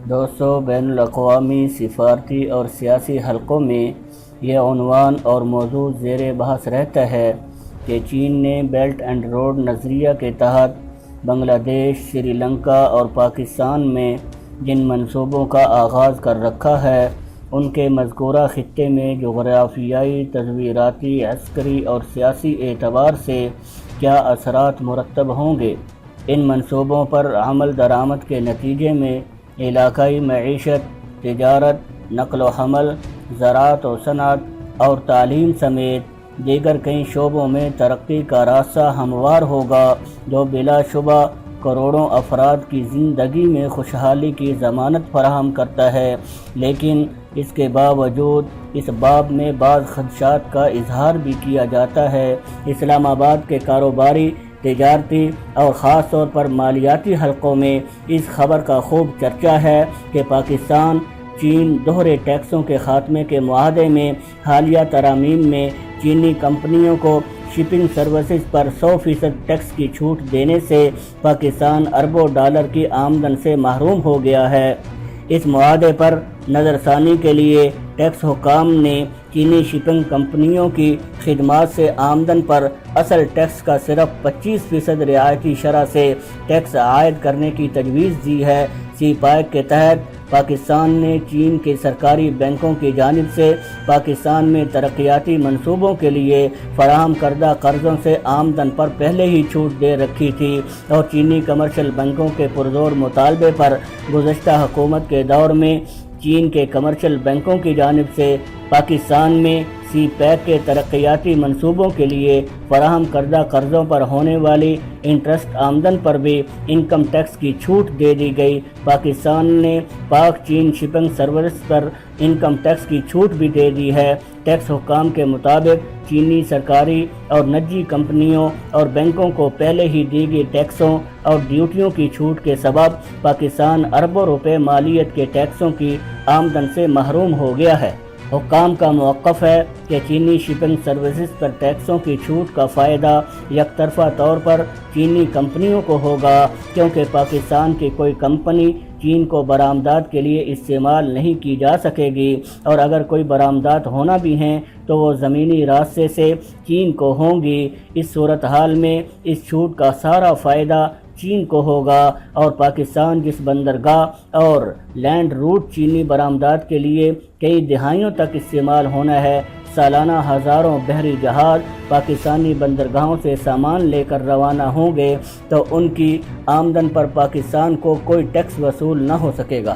دوستو، بین الاقوامی سفارتی اور سیاسی حلقوں میں یہ عنوان اور موضوع زیر بحث رہتا ہے کہ چین نے بیلٹ اینڈ روڈ نظریہ کے تحت بنگلہ دیش، سری لنکا اور پاکستان میں جن منصوبوں کا آغاز کر رکھا ہے ان کے مذکورہ خطے میں جغرافیائی، تصویراتی، عسکری اور سیاسی اعتبار سے کیا اثرات مرتب ہوں گے۔ ان منصوبوں پر عمل درآمد کے نتیجے میں علاقائی معیشت، تجارت، نقل و حمل، زراعت و صنعت اور تعلیم سمیت دیگر کئی شعبوں میں ترقی کا راستہ ہموار ہوگا، جو بلا شبہ کروڑوں افراد کی زندگی میں خوشحالی کی ضمانت فراہم کرتا ہے۔ لیکن اس کے باوجود اس باب میں بعض خدشات کا اظہار بھی کیا جاتا ہے۔ اسلام آباد کے کاروباری، تجارتی اور خاص طور پر مالیاتی حلقوں میں اس خبر کا خوب چرچا ہے کہ پاکستان چین دوہرے ٹیکسوں کے خاتمے کے معاہدے میں حالیہ ترامیم میں چینی کمپنیوں کو شپنگ سروسز پر 100% ٹیکس کی چھوٹ دینے سے پاکستان اربوں ڈالر کی آمدن سے محروم ہو گیا ہے۔ اس معاہدے پر نظر ثانی کے لیے ٹیکس حکام نے چینی شپنگ کمپنیوں کی خدمات سے آمدن پر اصل ٹیکس کا صرف 25% رعایتی شرح سے ٹیکس عائد کرنے کی تجویز دی ہے۔ سی پیک کے تحت پاکستان نے چین کے سرکاری بینکوں کی جانب سے پاکستان میں ترقیاتی منصوبوں کے لیے فراہم کردہ قرضوں سے آمدن پر پہلے ہی چھوٹ دے رکھی تھی، اور چینی کمرشل بینکوں کے پرزور مطالبے پر گزشتہ حکومت کے دور میں چین کے کمرشل بینکوں کی جانب سے پاکستان میں سی پیک کے ترقیاتی منصوبوں کے لیے فراہم کردہ قرضوں پر ہونے والی انٹرسٹ آمدن پر بھی انکم ٹیکس کی چھوٹ دے دی گئی۔ پاکستان نے پاک چین شپنگ سروس پر انکم ٹیکس کی چھوٹ بھی دے دی ہے۔ ٹیکس حکام کے مطابق چینی سرکاری اور نجی کمپنیوں اور بینکوں کو پہلے ہی دی گئی ٹیکسوں اور ڈیوٹیوں کی چھوٹ کے سبب پاکستان اربوں روپے مالیت کے ٹیکسوں کی آمدن سے محروم ہو گیا ہے۔ حکام کا موقف ہے کہ چینی شپنگ سروسز پر ٹیکسوں کی چھوٹ کا فائدہ یک طرفہ طور پر چینی کمپنیوں کو ہوگا، کیونکہ پاکستان کی کوئی کمپنی چین کو برآمدات کے لیے استعمال نہیں کی جا سکے گی، اور اگر کوئی برآمدات ہونا بھی ہیں تو وہ زمینی راستے سے چین کو ہوں گی۔ اس صورتحال میں اس چھوٹ کا سارا فائدہ چین کو ہوگا، اور پاکستان جس بندرگاہ اور لینڈ روٹ چینی برآمدات کے لیے کئی دہائیوں تک استعمال ہونا ہے، سالانہ ہزاروں بحری جہاز پاکستانی بندرگاہوں سے سامان لے کر روانہ ہوں گے، تو ان کی آمدن پر پاکستان کو کوئی ٹیکس وصول نہ ہو سکے گا۔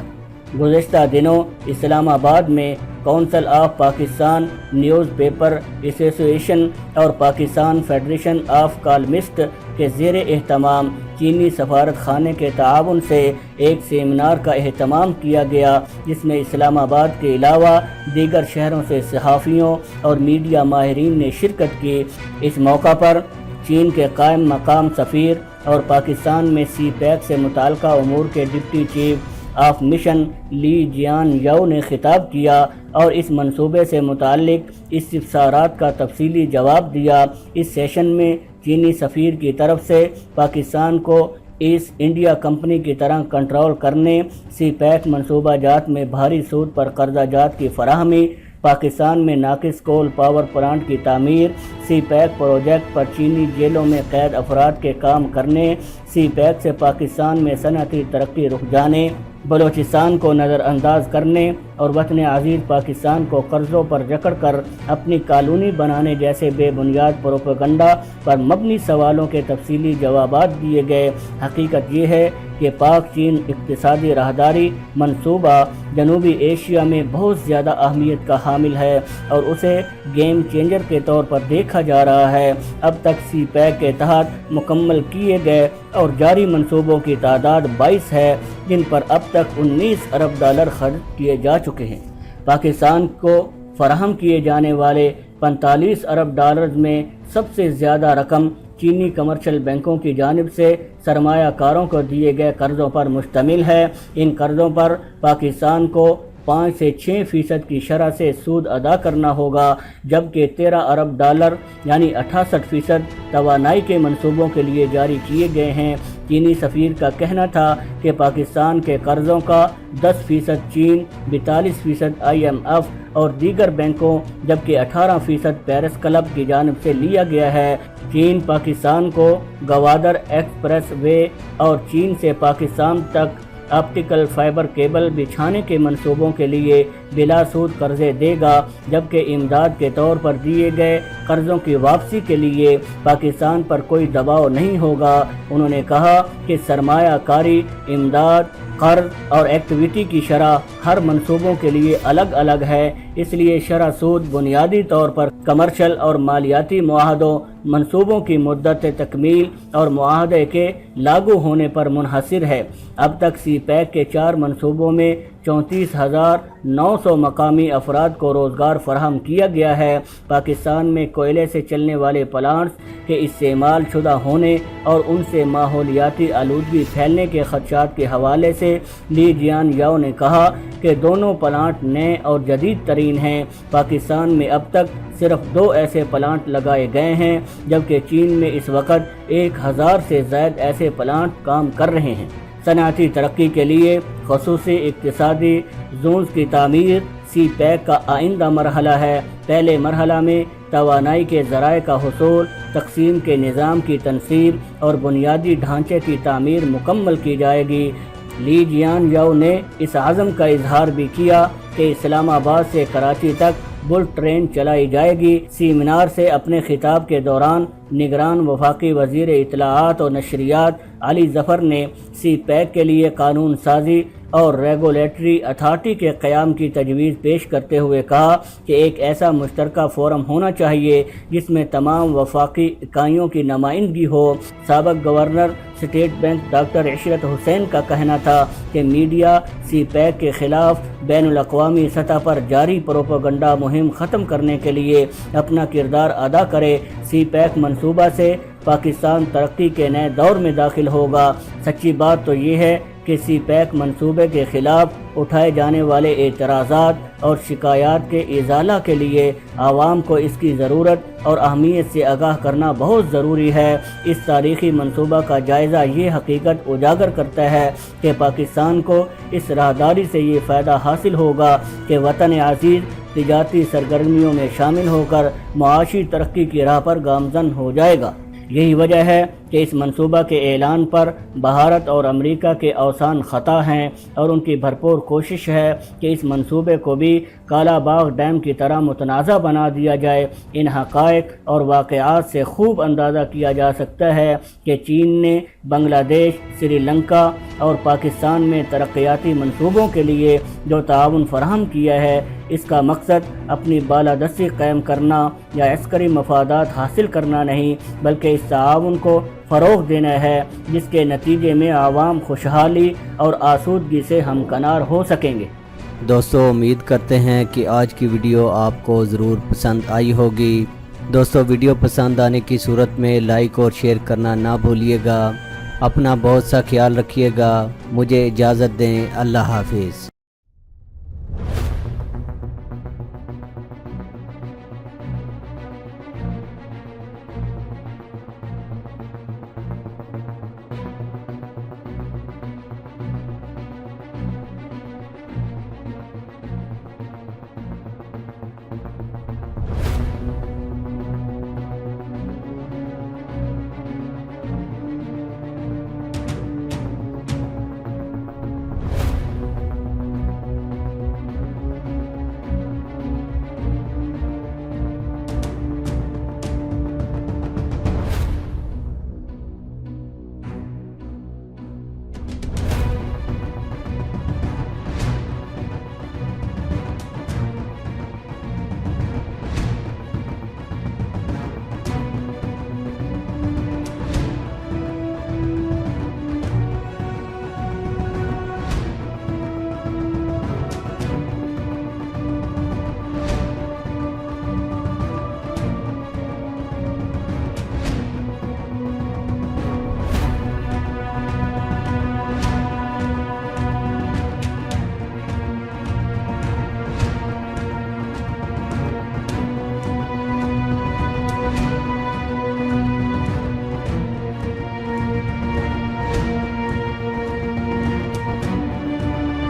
گزشتہ دنوں اسلام آباد میں council of Pakistan news paper ایسوسی ایشن اور پاکستان فیڈریشن آف کالمسٹ کے زیر اہتمام چینی سفارت خانے کے تعاون سے ایک سیمینار کا اہتمام کیا گیا، جس میں اسلام آباد کے علاوہ دیگر شہروں سے صحافیوں اور میڈیا ماہرین نے شرکت کی۔ اس موقع پر چین کے قائم مقام سفیر اور پاکستان میں سی پیک سے متعلقہ امور کے ڈپٹی چیف آف مشن لی جیان یاو نے خطاب کیا اور اس منصوبے سے متعلق استفسارات کا تفصیلی جواب دیا۔ اس سیشن میں چینی سفیر کی طرف سے پاکستان کو ایسٹ انڈیا کمپنی کی طرح کنٹرول کرنے، سی پیک منصوبہ جات میں بھاری سود پر قرضہ جات کی فراہمی، پاکستان میں ناقص کول پاور پلانٹ کی تعمیر، سی پیک پروجیکٹ پر چینی جیلوں میں قید افراد کے کام کرنے، سی پیک سے پاکستان میں صنعتی ترقی رک جانے، بلوچستان کو نظر انداز کرنے اور وطن عزیز پاکستان کو قرضوں پر جکڑ کر اپنی کالونی بنانے جیسے بے بنیاد پروپیگنڈا پر مبنی سوالوں کے تفصیلی جوابات دیے گئے۔ حقیقت یہ ہے کہ پاک چین اقتصادی راہداری منصوبہ جنوبی ایشیا میں بہت زیادہ اہمیت کا حامل ہے اور اسے گیم چینجر کے طور پر دیکھا جا رہا ہے۔ اب تک سی پیک کے تحت مکمل کیے گئے اور جاری منصوبوں کی تعداد 22 ہے، جن پر اب تک 19 ارب ڈالر خرچ کیے جا چکے ہیں۔ پاکستان کو فراہم کیے جانے والے 45 ارب ڈالرز میں سب سے زیادہ رقم چینی کمرشل بینکوں کی جانب سے سرمایہ کاروں کو دیے گئے قرضوں پر مشتمل ہے۔ ان قرضوں پر پاکستان کو 5 سے 6% کی شرح سے سود ادا کرنا ہوگا، جبکہ 13 ارب ڈالر یعنی 68% توانائی کے منصوبوں کے لیے جاری کیے گئے ہیں۔ چینی سفیر کا کہنا تھا کہ پاکستان کے قرضوں کا 10% چین، 42% IMF اور دیگر بینکوں جبکہ 18% پیرس کلب کی جانب سے لیا گیا ہے۔ چین پاکستان کو گوادر ایکسپریس وے اور چین سے پاکستان تک آپٹیکل فائبر کیبل بچھانے کے منصوبوں کے لیے بلا سود قرضے دے گا، جبکہ امداد کے طور پر دیے گئے قرضوں کی واپسی کے لیے پاکستان پر کوئی دباؤ نہیں ہوگا۔ انہوں نے کہا کہ سرمایہ کاری، امداد، قرض اور ایکٹیویٹی کی شرح ہر منصوبوں کے لیے الگ الگ ہے، اس لیے شرح سود بنیادی طور پر کمرشل اور مالیاتی معاہدوں، منصوبوں کی مدت تکمیل اور معاہدے کے لاگو ہونے پر منحصر ہے۔ اب تک سی پیک کے 4 منصوبوں میں 34,900 مقامی افراد کو روزگار فراہم کیا گیا ہے۔ پاکستان میں کوئلے سے چلنے والے پلانٹس کے استعمال شدہ ہونے اور ان سے ماحولیاتی آلودگی پھیلنے کے خدشات کے حوالے سے لی جیان یاؤ نے کہا کہ دونوں پلانٹ نئے اور جدید ترین ہیں۔ پاکستان میں اب تک صرف 2 ایسے پلانٹ لگائے گئے ہیں، جبکہ چین میں اس وقت 1000 سے زائد ایسے پلانٹ کام کر رہے ہیں۔ صنعتی ترقی کے لیے خصوصی اقتصادی زونز کی تعمیر سی پیک کا آئندہ مرحلہ ہے۔ پہلے مرحلہ میں توانائی کے ذرائع کا حصول، تقسیم کے نظام کی تنصیب اور بنیادی ڈھانچے کی تعمیر مکمل کی جائے گی۔ لی جیان یاؤ نے اس عزم کا اظہار بھی کیا کہ اسلام آباد سے کراچی تک بلٹ ٹرین چلائی جائے گی۔ سیمینار سے اپنے خطاب کے دوران نگران وفاقی وزیر اطلاعات اور نشریات علی ظفر نے سی پیک کے لیے قانون سازی اور ریگولیٹری اتھارٹی کے قیام کی تجویز پیش کرتے ہوئے کہا کہ ایک ایسا مشترکہ فورم ہونا چاہیے جس میں تمام وفاقی اکائیوں کی نمائندگی ہو۔ سابق گورنر اسٹیٹ بینک ڈاکٹر عشرت حسین کا کہنا تھا کہ میڈیا سی پیک کے خلاف بین الاقوامی سطح پر جاری پروپیگنڈا مہم ختم کرنے کے لیے اپنا کردار ادا کرے۔ سی پیک منصوبہ سے پاکستان ترقی کے نئے دور میں داخل ہوگا۔ سچی بات تو یہ ہے کہ سی پیک منصوبے کے خلاف اٹھائے جانے والے اعتراضات اور شکایات کے ازالہ کے لیے عوام کو اس کی ضرورت اور اہمیت سے آگاہ کرنا بہت ضروری ہے۔ اس تاریخی منصوبہ کا جائزہ یہ حقیقت اجاگر کرتا ہے کہ پاکستان کو اس راہداری سے یہ فائدہ حاصل ہوگا کہ وطن عزیز تجارتی سرگرمیوں میں شامل ہو کر معاشی ترقی کی راہ پر گامزن ہو جائے گا۔ یہی وجہ ہے کہ اس منصوبہ کے اعلان پر بھارت اور امریکہ کے اوسان خطا ہیں اور ان کی بھرپور کوشش ہے کہ اس منصوبے کو بھی کالا باغ ڈیم کی طرح متنازع بنا دیا جائے۔ ان حقائق اور واقعات سے خوب اندازہ کیا جا سکتا ہے کہ چین نے بنگلہ دیش، سری لنکا اور پاکستان میں ترقیاتی منصوبوں کے لیے جو تعاون فراہم کیا ہے، اس کا مقصد اپنی بالادستی قائم کرنا یا عسکری مفادات حاصل کرنا نہیں، بلکہ اس تعاون کو فروغ دینا ہے جس کے نتیجے میں عوام خوشحالی اور آسودگی سے ہمکنار ہو سکیں گے۔ دوستو، امید کرتے ہیں کہ آج کی ویڈیو آپ کو ضرور پسند آئی ہوگی۔ دوستو، ویڈیو پسند آنے کی صورت میں لائک اور شیئر کرنا نہ بھولیے گا۔ اپنا بہت سا خیال رکھیے گا۔ مجھے اجازت دیں۔ اللہ حافظ۔